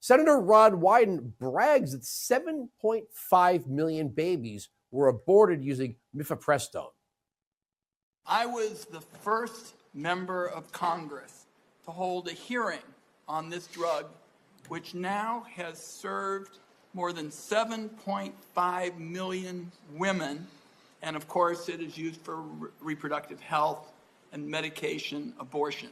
Senator Rod Wyden brags that 7.5 million babies were aborted using mifepristone. I was the first member of Congress to hold a hearing on this drug, which now has served more than 7.5 million women. And of course, it is used for reproductive health and medication abortion.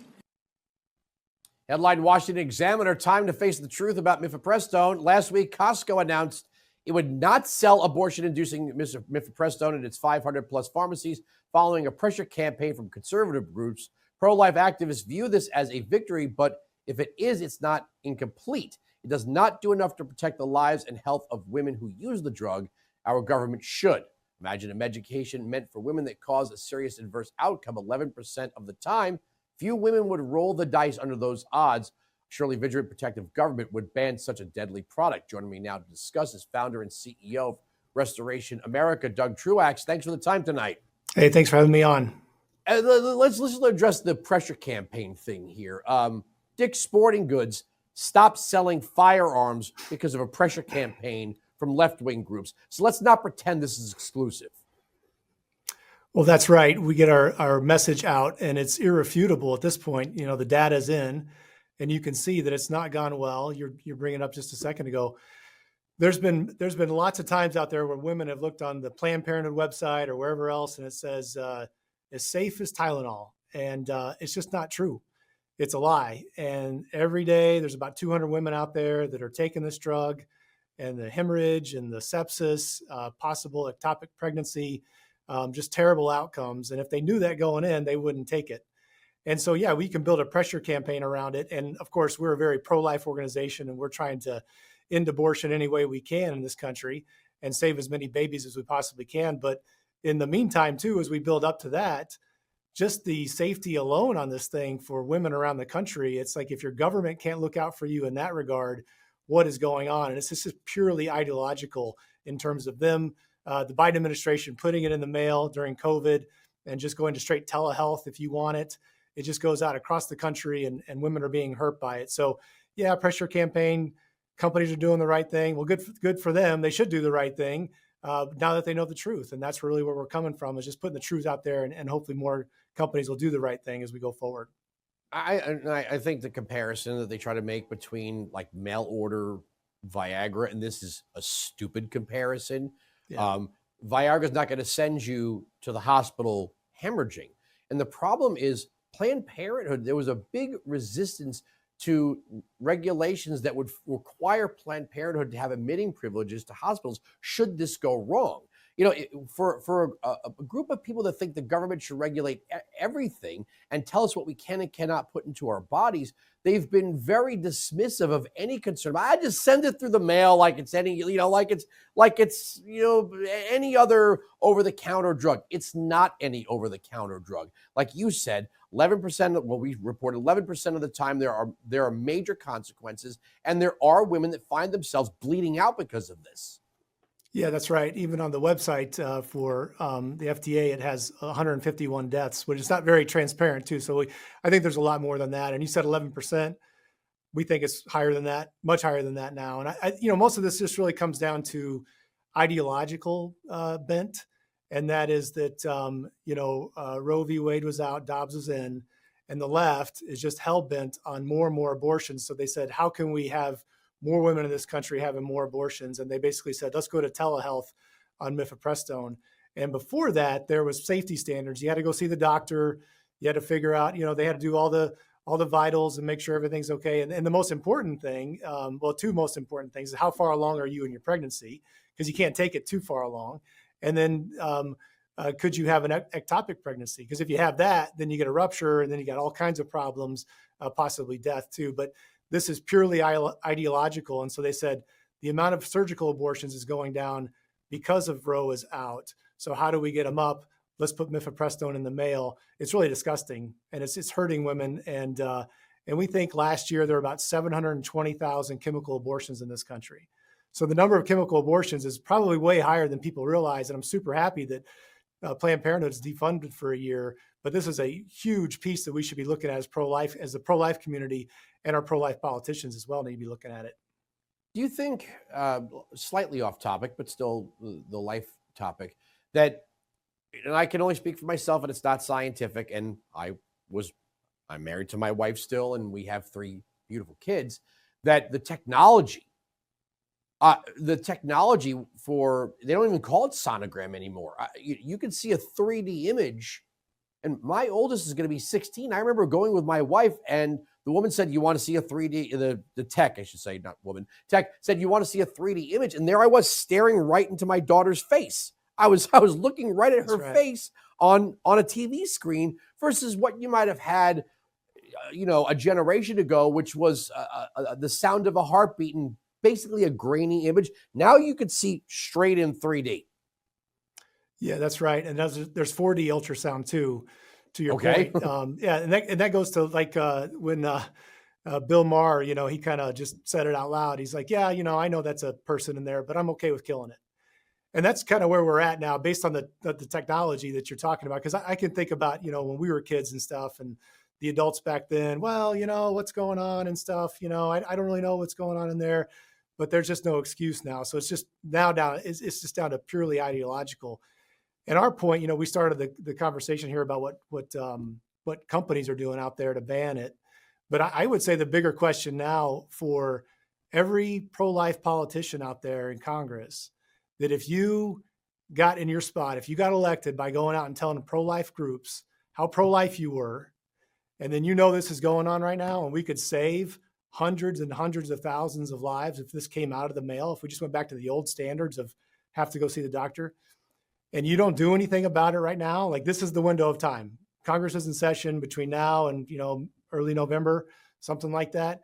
Headline Washington Examiner, time to face the truth about mifepristone. Last week, Costco announced it would not sell abortion-inducing mifepristone in its 500-plus pharmacies following a pressure campaign from conservative groups. Pro-life activists view this as a victory, but if it is, it's not incomplete. It does not do enough to protect the lives and health of women who use the drug. Our government should. Imagine a medication meant for women that cause a serious adverse outcome 11% of the time. Few women would roll the dice under those odds. Surely vigilant protective government would ban such a deadly product. Joining me now to discuss is founder and CEO of Restoration America, Doug Truax. Thanks for the time tonight. Hey, thanks for having me on. Let's address the pressure campaign thing here. Dick's Sporting Goods stopped selling firearms because of a pressure campaign from left-wing groups. So let's not pretend this is exclusive. Well, that's right. We get our message out, and it's irrefutable at this point. You know, the data's in, and you can see that it's not gone well. You're bringing it up just a second ago. There's been lots of times out there where women have looked on the Planned Parenthood website or wherever else, and it says as safe as Tylenol, and it's just not true. It's a lie. And every day there's about 200 women out there that are taking this drug, and the hemorrhage and the sepsis, possible ectopic pregnancy, just terrible outcomes. And if they knew that going in, they wouldn't take it. And so, yeah, we can build a pressure campaign around it. And of course, we're a very pro-life organization, and we're trying to end abortion any way we can in this country and save as many babies as we possibly can. But in the meantime, too, as we build up to that, just the safety alone on this thing for women around the country, it's like if your government can't look out for you in that regard, what is going on? And it's just purely ideological in terms of them, the Biden administration putting it in the mail during COVID and just going to straight telehealth if you want it. It just goes out across the country, and women are being hurt by it. So, yeah, pressure campaign, companies are doing the right thing. Well, good for them. They should do the right thing now that they know the truth. And that's really where we're coming from, is just putting the truth out there, and hopefully more companies will do the right thing as we go forward. I think the comparison that they try to make between like mail order Viagra, and this is a stupid comparison. Yeah. Viagra is not going to send you to the hospital hemorrhaging. And the problem is Planned Parenthood, there was a big resistance to regulations that would require Planned Parenthood to have admitting privileges to hospitals should this go wrong. You know, for a group of people that think the government should regulate everything and tell us what we can and cannot put into our bodies, they've been very dismissive of any concern. I just send it through the mail like it's any, like it's any other over-the-counter drug. It's not any over-the-counter drug. Like you said, 11%. Well, we reported 11% of the time there are major consequences, and there are women that find themselves bleeding out because of this. Yeah, that's right. Even on the website for the FDA, it has 151 deaths, which is not very transparent too. So I think there's a lot more than that. And you said 11%. We think it's higher than that, much higher than that now. And I most of this just really comes down to ideological bent, and that is that Roe v. Wade was out, Dobbs was in, and the left is just hell bent on more and more abortions. So they said, how can we have more women in this country having more abortions? And they basically said, let's go to telehealth on mifepristone. And before that, there was safety standards. You had to go see the doctor. You had to figure out, they had to do all the vitals and make sure everything's okay. And the most important thing, two most important things, is how far along are you in your pregnancy? Because you can't take it too far along. And then could you have an ectopic pregnancy? Because if you have that, then you get a rupture, and then you got all kinds of problems, possibly death too. But this is purely ideological. And so they said the amount of surgical abortions is going down because of Roe is out. So how do we get them up? Let's put mifepristone in the mail. It's really disgusting, and it's hurting women. And we think last year there were about 720,000 chemical abortions in this country. So the number of chemical abortions is probably way higher than people realize. And I'm super happy that Planned Parenthood is defunded for a year. But this is a huge piece that we should be looking at as the pro-life community, and our pro-life politicians as well need to be looking at it. Do you think, slightly off topic, but still the life topic, that, and I can only speak for myself, and it's not scientific, and I'm married to my wife still, and we have 3 beautiful kids, that the technology for, they don't even call it sonogram anymore. You can see a 3D image, and my oldest is going to be 16. I remember going with my wife, and the woman said, "You want to see a 3D?" The tech, I should say, not woman. Tech said, "You want to see a 3D image?" And there I was, staring right into my daughter's face. I was looking right at her face on a TV screen, versus what you might have had, a generation ago, which was the sound of a heartbeat and basically a grainy image. Now you could see straight in 3D. Yeah, that's right. And there's 4D ultrasound too, to your Okay. point. Yeah, and that goes to like when Bill Maher, he kind of just said it out loud. He's like, yeah, I know that's a person in there, but I'm okay with killing it. And that's kind of where we're at now, based on the technology that you're talking about. Because I can think about, when we were kids and stuff, and the adults back then, well, what's going on and stuff. I don't really know what's going on in there, but there's just no excuse now. So it's just now down. It's just down to purely ideological. And our point, we started the conversation here about what companies are doing out there to ban it. But I would say the bigger question now for every pro-life politician out there in Congress, that if you got in your spot, if you got elected by going out and telling pro-life groups how pro-life you were, and then this is going on right now, and we could save hundreds and hundreds of thousands of lives if this came out of the mail, if we just went back to the old standards of have to go see the doctor, and you don't do anything about it right now, like this is the window of time. Congress is in session between now and, early November, something like that.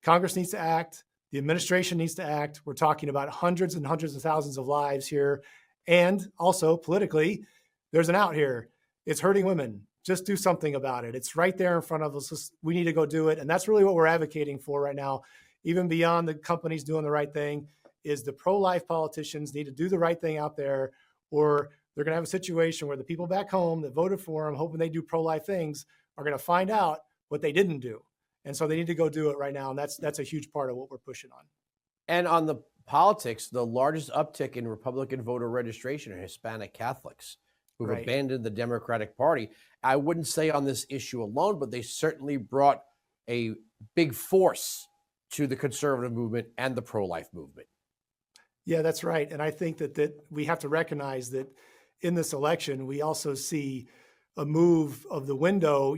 Congress needs to act. The administration needs to act. We're talking about hundreds and hundreds of thousands of lives here. And also politically, there's an out here. It's hurting women. Just do something about it. It's right there in front of us. We need to go do it. And that's really what we're advocating for right now. Even beyond the companies doing the right thing, is the pro-life politicians need to do the right thing out there, or they're going to have a situation where the people back home that voted for them, hoping they do pro-life things, are going to find out what they didn't do. And so they need to go do it right now. And that's a huge part of what we're pushing on. And on the politics, the largest uptick in Republican voter registration are Hispanic Catholics who've abandoned the Democratic Party. I wouldn't say on this issue alone, but they certainly brought a big force to the conservative movement and the pro-life movement. Yeah, that's right. And I think that we have to recognize that in this election, we also see a move of the window.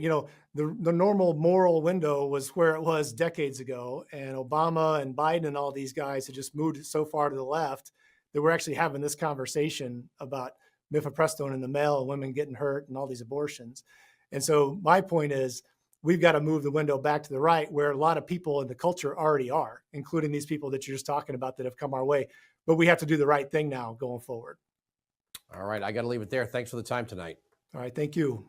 The normal moral window was where it was decades ago, and Obama and Biden and all these guys had just moved so far to the left that we're actually having this conversation about mifepristone in the mail and women getting hurt and all these abortions. And so my point is, we've got to move the window back to the right, where a lot of people in the culture already are, including these people that you're just talking about that have come our way. But we have to do the right thing now going forward. All right. I got to leave it there. Thanks for the time tonight. All right. Thank you.